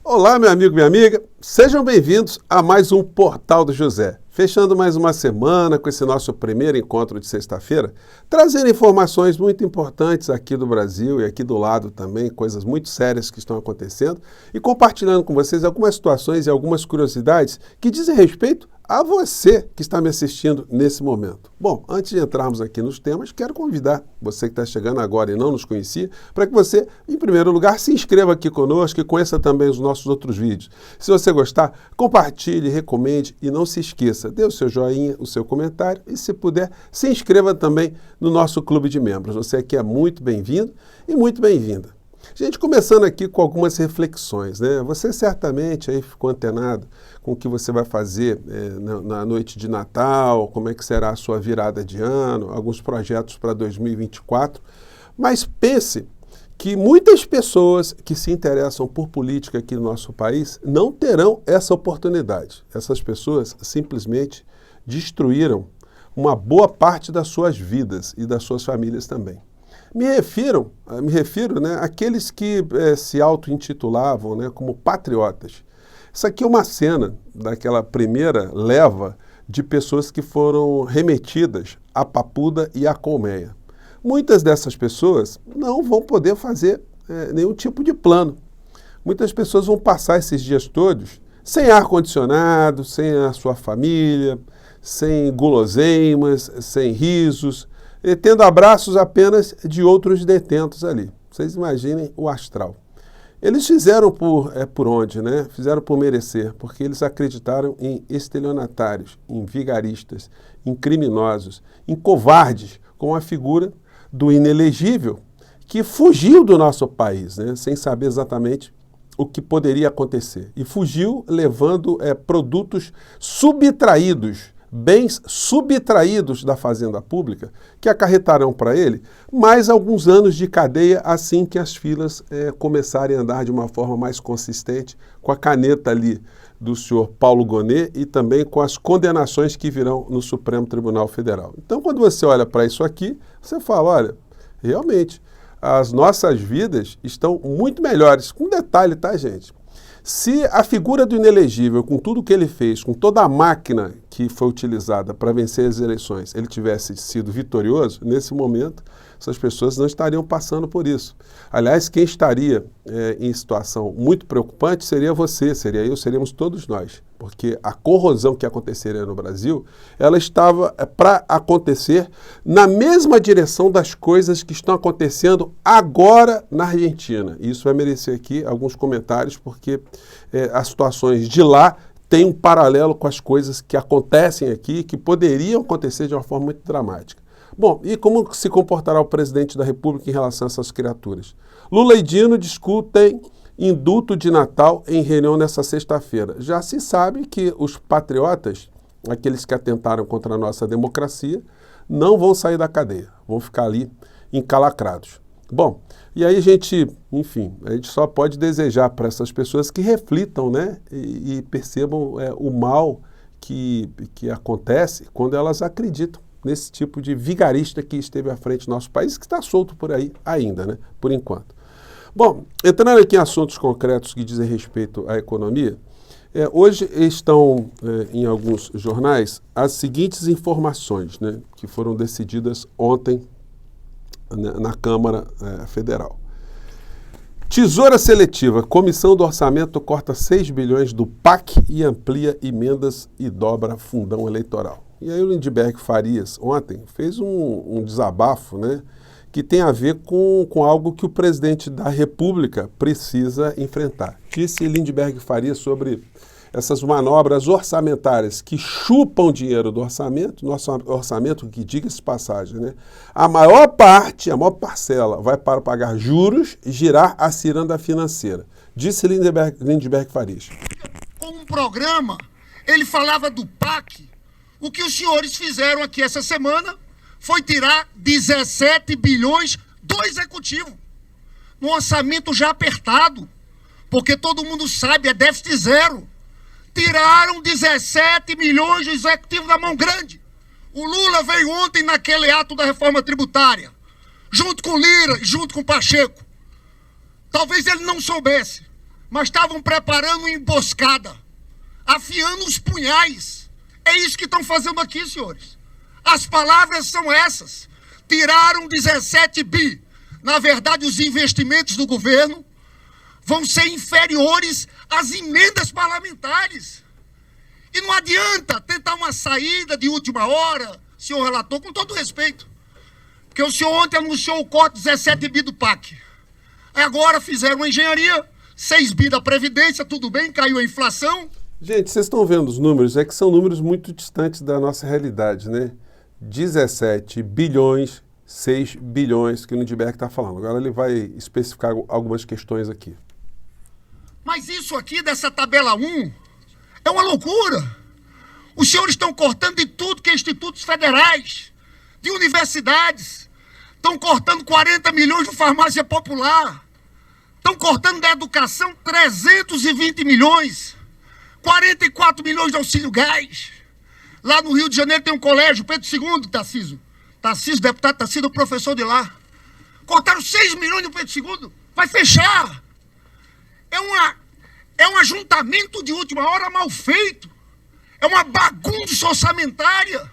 Olá, meu amigo, minha amiga, sejam bem-vindos a mais um Portal do José. Fechando mais uma semana com esse nosso primeiro encontro de sexta-feira, trazendo informações muito importantes aqui do Brasil e aqui do lado também, coisas muito sérias que estão acontecendo, e compartilhando com vocês algumas situações e algumas curiosidades que dizem respeito a você que está me assistindo nesse momento. Bom, antes de entrarmos aqui nos temas, quero convidar você que está chegando agora e não nos conhecia, para que você, em primeiro lugar, se inscreva aqui conosco e conheça também os nossos outros vídeos. Se você gostar, compartilhe, recomende e não se esqueça, dê o seu joinha, o seu comentário e, se puder, se inscreva também no nosso clube de membros. Você aqui é muito bem-vindo e muito bem-vinda. Gente, começando aqui com algumas reflexões, né? Você certamente aí ficou antenado com o que você vai fazer na noite de Natal, como é que será a sua virada de ano, alguns projetos para 2024, mas pense que muitas pessoas que se interessam por política aqui no nosso país não terão essa oportunidade. Essas pessoas simplesmente destruíram uma boa parte das suas vidas e das suas famílias também. Me refiro, né, àqueles que se auto-intitulavam, né, como patriotas. Isso aqui é uma cena daquela primeira leva de pessoas que foram remetidas à Papuda e à Colmeia. Muitas dessas pessoas não vão poder fazer nenhum tipo de plano. Muitas pessoas vão passar esses dias todos sem ar-condicionado, sem a sua família, sem guloseimas, sem risos, e tendo abraços apenas de outros detentos ali. Vocês imaginem o astral. Eles fizeram por onde, né? Fizeram por merecer, porque eles acreditaram em estelionatários, em vigaristas, em criminosos, em covardes, com a figura do inelegível, que fugiu do nosso país, né? Sem saber exatamente o que poderia acontecer. E fugiu levando produtos subtraídos, bens subtraídos da fazenda pública, que acarretarão para ele mais alguns anos de cadeia assim que as filas começarem a andar de uma forma mais consistente, com a caneta ali do senhor Paulo Gonet e também com as condenações que virão no Supremo Tribunal Federal. Então, quando você olha para isso aqui, você fala, olha, realmente, as nossas vidas estão muito melhores. Com detalhe, tá, gente? Se a figura do inelegível, com tudo que ele fez, com toda a máquina que foi utilizada para vencer as eleições, ele tivesse sido vitorioso, nesse momento, essas pessoas não estariam passando por isso. Aliás, quem estaria em situação muito preocupante seria você, seria eu, seríamos todos nós. Porque a corrosão que aconteceria no Brasil, ela estava para acontecer na mesma direção das coisas que estão acontecendo agora na Argentina. E isso vai merecer aqui alguns comentários, porque as situações de lá têm um paralelo com as coisas que acontecem aqui, que poderiam acontecer de uma forma muito dramática. Bom, e como se comportará o presidente da República em relação a essas criaturas? Lula e Dino discutem indulto de Natal em reunião nessa sexta-feira. Já se sabe que os patriotas, aqueles que atentaram contra a nossa democracia, não vão sair da cadeia, vão ficar ali encalacrados. Bom, e aí a gente só pode desejar para essas pessoas que reflitam, né, e percebam o mal que acontece quando elas acreditam nesse tipo de vigarista que esteve à frente do nosso país, que está solto por aí ainda, né, por enquanto. Bom, entrando aqui em assuntos concretos que dizem respeito à economia, hoje estão em alguns jornais as seguintes informações, né, que foram decididas ontem na Câmara Federal. Tesoura seletiva, Comissão do Orçamento corta 6 bilhões do PAC e amplia emendas e dobra fundão eleitoral. E aí o Lindbergh Farias, ontem, fez um desabafo, né, que tem a ver com algo que o presidente da República precisa enfrentar. Disse Lindbergh Farias sobre essas manobras orçamentárias que chupam dinheiro do orçamento, nosso orçamento, que diga-se passagem, né? A maior parcela vai para pagar juros e girar a ciranda financeira. Disse Lindbergh Farias. Com um programa, ele falava do PAC. O que os senhores fizeram aqui essa semana foi tirar 17 bilhões do executivo, num orçamento já apertado, porque todo mundo sabe, é déficit zero. Tiraram 17 milhões do executivo da mão grande. O Lula veio ontem naquele ato da reforma tributária, junto com Lira e junto com Pacheco. Talvez ele não soubesse, mas estavam preparando uma emboscada, afiando os punhais. É isso que estão fazendo aqui, senhores. As palavras são essas. Tiraram 17 bi. Na verdade, os investimentos do governo vão ser inferiores às emendas parlamentares. E não adianta tentar uma saída de última hora, senhor relator, com todo respeito. Porque o senhor ontem anunciou o corte de 17 bi do PAC. Agora fizeram uma engenharia, 6 bi da Previdência, tudo bem, caiu a inflação. Gente, vocês estão vendo os números, é que são números muito distantes da nossa realidade, né? 17 bilhões, 6 bilhões que o Lindbergh está falando. Agora ele vai especificar algumas questões aqui. Mas isso aqui dessa tabela 1 é uma loucura. Os senhores estão cortando de tudo que é institutos federais, de universidades. Estão cortando 40 milhões de farmácia popular. Estão cortando da educação 320 milhões. 44 milhões de auxílio gás. Lá no Rio de Janeiro tem um colégio, Pedro II, Tarcísio, deputado Tarcísio, o professor de lá. Cortaram 6 milhões do Pedro II. Vai fechar. É um ajuntamento de última hora mal feito. É uma bagunça orçamentária.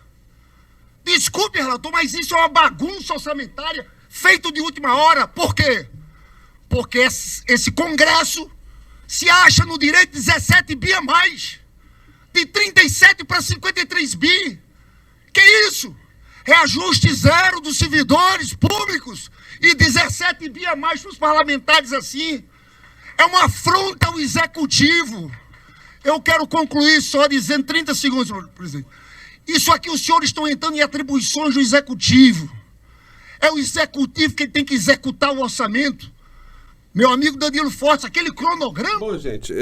Desculpe, relator, mas isso é uma bagunça orçamentária feito de última hora. Por quê? Porque esse Congresso se acha no direito de 17 bi a mais. De 37 para 53 bi. Que isso? Reajuste zero dos servidores públicos e 17 bi a mais para os parlamentares assim. É uma afronta ao executivo. Eu quero concluir só dizendo 30 segundos, presidente. Isso aqui os senhores estão entrando em atribuições do executivo. É o executivo que tem que executar o orçamento. Meu amigo Danilo Fortes, aquele cronograma... Bom, gente,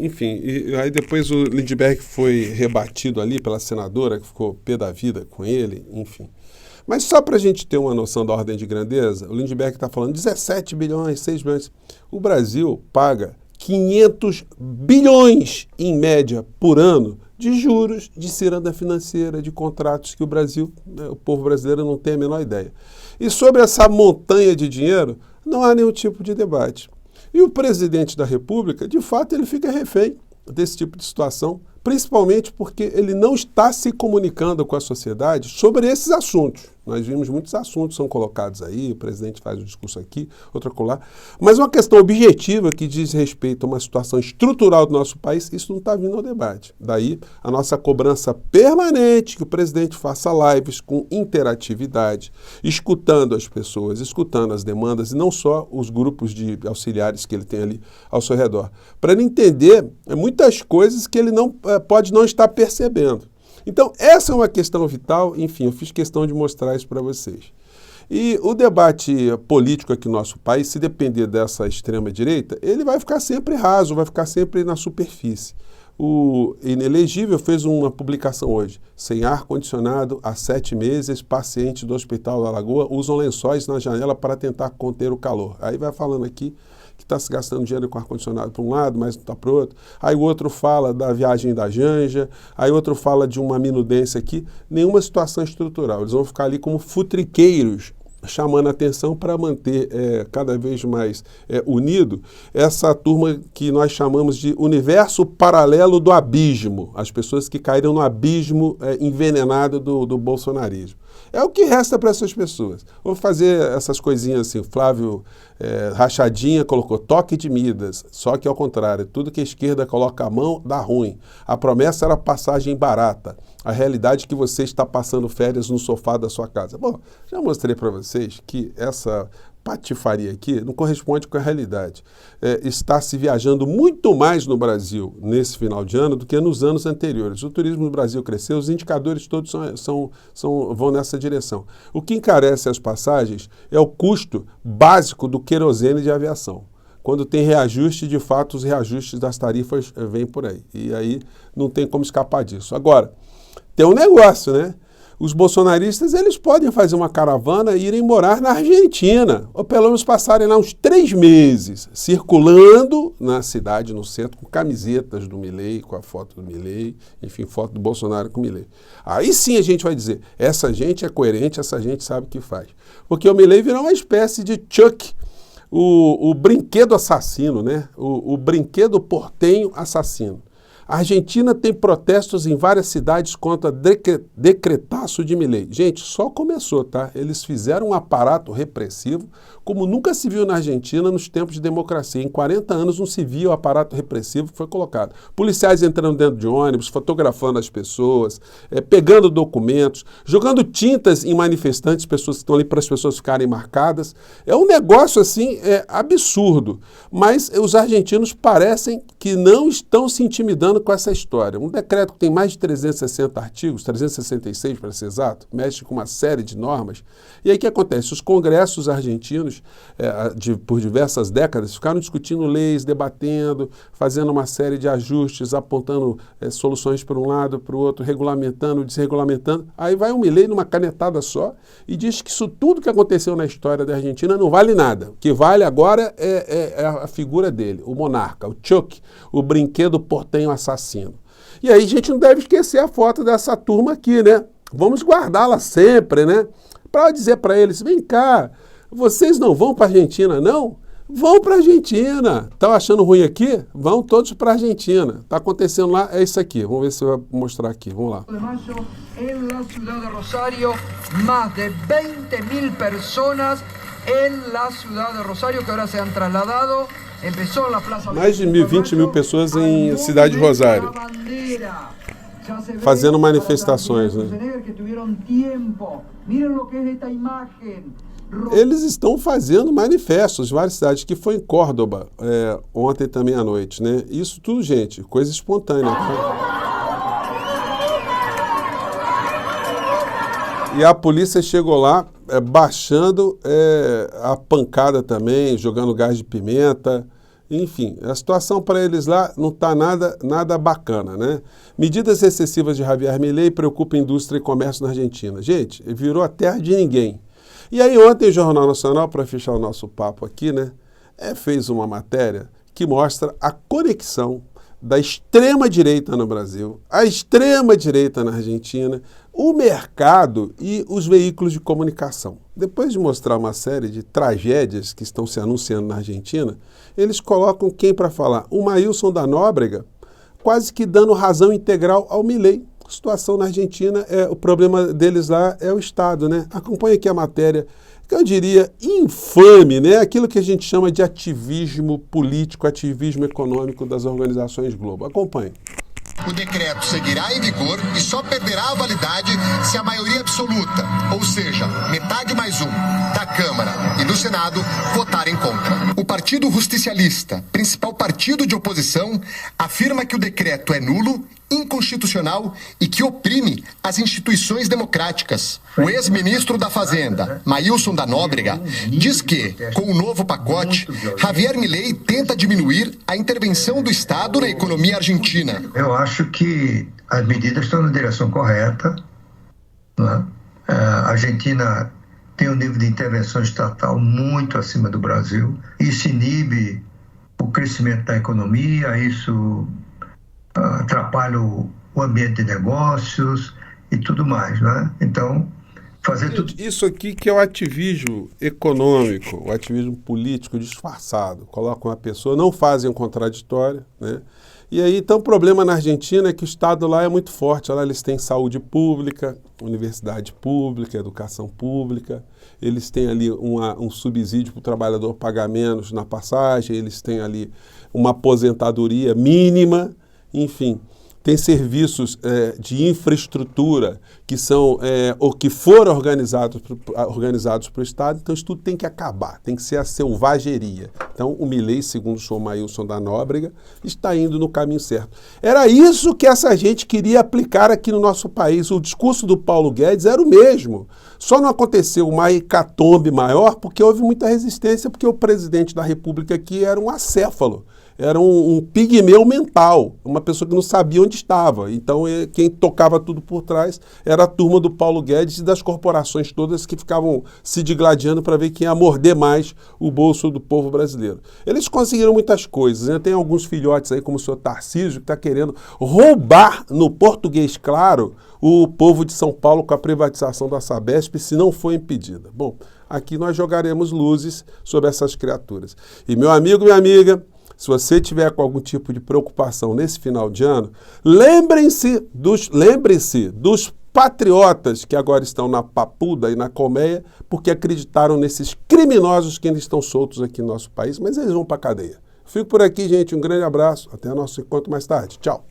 enfim, aí depois o Lindbergh foi rebatido ali pela senadora, que ficou pé da vida com ele, enfim. Mas só para a gente ter uma noção da ordem de grandeza, o Lindbergh está falando 17 bilhões, 6 bilhões. O Brasil paga 500 bilhões, em média, por ano, de juros, de ciranda financeira, de contratos que o Brasil, o povo brasileiro não tem a menor ideia. E sobre essa montanha de dinheiro, não há nenhum tipo de debate. E o presidente da República, de fato, ele fica refém desse tipo de situação, principalmente porque ele não está se comunicando com a sociedade sobre esses assuntos. Nós vimos muitos assuntos são colocados aí, o presidente faz um discurso aqui, outro acolá, mas uma questão objetiva que diz respeito a uma situação estrutural do nosso país, isso não está vindo ao debate. Daí a nossa cobrança permanente que o presidente faça lives com interatividade, escutando as pessoas, escutando as demandas e não só os grupos de auxiliares que ele tem ali ao seu redor, para ele entender muitas coisas que ele não pode não estar percebendo. Então, essa é uma questão vital, enfim, eu fiz questão de mostrar isso para vocês. E o debate político aqui no nosso país, se depender dessa extrema-direita, ele vai ficar sempre raso, vai ficar sempre na superfície. O Inelegível fez uma publicação hoje, sem ar-condicionado há 7 meses, pacientes do Hospital da Lagoa usam lençóis na janela para tentar conter o calor. Aí vai falando aqui que está se gastando dinheiro com ar-condicionado para um lado, mas não está para o outro. Aí o outro fala da viagem da Janja, aí o outro fala de uma minudência aqui. Nenhuma situação estrutural. Eles vão ficar ali como futriqueiros, chamando a atenção para manter cada vez mais unido essa turma que nós chamamos de universo paralelo do abismo, as pessoas que caíram no abismo envenenado do bolsonarismo. É o que resta para essas pessoas. Vou fazer essas coisinhas assim, o Flávio Rachadinha colocou toque de Midas, só que ao contrário, tudo que a esquerda coloca a mão dá ruim. A promessa era passagem barata, a realidade é que você está passando férias no sofá da sua casa. Bom, já mostrei para vocês que essa patifaria aqui não corresponde com a realidade. Está se viajando muito mais no Brasil nesse final de ano do que nos anos anteriores. O turismo no Brasil cresceu, os indicadores todos vão nessa direção. O que encarece as passagens é o custo básico do querosene de aviação. Quando tem reajuste, de fato, os reajustes das tarifas vêm por aí. E aí não tem como escapar disso. Agora, tem um negócio, né? Os bolsonaristas, eles podem fazer uma caravana e irem morar na Argentina, ou pelo menos passarem lá uns 3 meses, circulando na cidade, no centro, com camisetas do Milei, com a foto do Milei, enfim, foto do Bolsonaro com o Milei. Aí sim a gente vai dizer, essa gente é coerente, essa gente sabe o que faz. Porque o Milei virou uma espécie de Chuck o brinquedo assassino, né? O brinquedo portenho assassino. A Argentina tem protestos em várias cidades contra decretaço de Milei. Gente, só começou, tá? Eles fizeram um aparato repressivo como nunca se viu na Argentina nos tempos de democracia. Em 40 anos não se via o aparato repressivo que foi colocado. Policiais entrando dentro de ônibus, fotografando as pessoas, pegando documentos, jogando tintas em manifestantes, pessoas que estão ali para as pessoas ficarem marcadas. É um negócio assim absurdo. Mas os argentinos parecem que não estão se intimidando com essa história. Um decreto que tem mais de 360 artigos, 366 para ser exato, mexe com uma série de normas. E aí o que acontece? Os congressos argentinos, por diversas décadas, ficaram discutindo leis, debatendo, fazendo uma série de ajustes, apontando soluções para um lado, para o outro, regulamentando, desregulamentando. Aí vai um Milei numa canetada só e diz que isso tudo que aconteceu na história da Argentina não vale nada. O que vale agora é a figura dele, o monarca, o Chuck, o brinquedo portenho assassino. E aí a gente não deve esquecer a foto dessa turma aqui, né? Vamos guardá-la sempre, né? Para dizer para eles, vem cá, vocês não vão para a Argentina, não? Vão para a Argentina. Estão achando ruim aqui? Vão todos para a Argentina. Está acontecendo lá, é isso aqui. Vamos ver se eu vou mostrar aqui. Vamos lá. En la ciudad de Rosario, más de 20.000 personas en la ciudad de Rosario que ahora se han trasladado. Mais de 20 mil pessoas em Cidade de Rosário, fazendo manifestações, né? Eles estão fazendo manifestos em várias cidades, que foi em Córdoba ontem também à noite, né? Isso tudo, gente, coisa espontânea, tá? E a polícia chegou lá baixando a pancada também, jogando gás de pimenta. Enfim, a situação para eles lá não está nada bacana, né? Medidas excessivas de Javier Milei preocupam indústria e comércio na Argentina. Gente, virou a terra de ninguém. E aí ontem o Jornal Nacional, para fechar o nosso papo aqui, né, fez uma matéria que mostra a conexão da extrema-direita no Brasil, a extrema-direita na Argentina, o mercado e os veículos de comunicação. Depois de mostrar uma série de tragédias que estão se anunciando na Argentina, eles colocam quem para falar? O Maílson da Nóbrega, quase que dando razão integral ao Milei. A situação na Argentina, o problema deles lá é o Estado, né? Acompanhe aqui a matéria, que eu diria infame, né? Aquilo que a gente chama de ativismo político, ativismo econômico das organizações Globo. Acompanhe. O decreto seguirá em vigor e só perderá a validade se a maioria absoluta, ou seja, metade mais um, da Câmara e do Senado, votarem contra. O Partido Justicialista, principal partido de oposição, afirma que o decreto é nulo, inconstitucional e que oprime as instituições democráticas. O ex-ministro da Fazenda, Maílson da Nóbrega, diz que, com o novo pacote, Javier Milei tenta diminuir a intervenção do Estado na economia argentina. Eu acho que as medidas estão na direção correta, né? A Argentina tem um nível de intervenção estatal muito acima do Brasil. Isso inibe o crescimento da economia, isso atrapalha o ambiente de negócios e tudo mais, né? Então, fazer tudo... Isso aqui que é o ativismo econômico, o ativismo político disfarçado. Colocam uma pessoa, não fazem um contraditório, né? E aí, então, o problema na Argentina é que o Estado lá é muito forte. Lá eles têm saúde pública, universidade pública, educação pública. Eles têm ali um subsídio para o trabalhador pagar menos na passagem. Eles têm ali uma aposentadoria mínima. Enfim, tem serviços de infraestrutura que são ou que foram organizados para o Estado. Então, isso tudo tem que acabar, tem que ser a selvageria. Então, o Milei, segundo o senhor Maílson da Nóbrega, está indo no caminho certo. Era isso que essa gente queria aplicar aqui no nosso país. O discurso do Paulo Guedes era o mesmo. Só não aconteceu uma hecatombe maior porque houve muita resistência, porque o presidente da República aqui era um acéfalo. Era um pigmeu mental, uma pessoa que não sabia onde estava. Então, quem tocava tudo por trás era a turma do Paulo Guedes e das corporações todas que ficavam se digladiando para ver quem ia morder mais o bolso do povo brasileiro. Eles conseguiram muitas coisas, né? Tem alguns filhotes aí, como o senhor Tarcísio, que está querendo roubar, no português claro, o povo de São Paulo com a privatização da Sabesp, se não for impedida. Bom, aqui nós jogaremos luzes sobre essas criaturas. E meu amigo, minha amiga, se você tiver com algum tipo de preocupação nesse final de ano, lembre-se dos patriotas que agora estão na Papuda e na Colmeia porque acreditaram nesses criminosos que ainda estão soltos aqui no nosso país, mas eles vão para a cadeia. Fico por aqui, gente. Um grande abraço. Até o nosso encontro mais tarde. Tchau.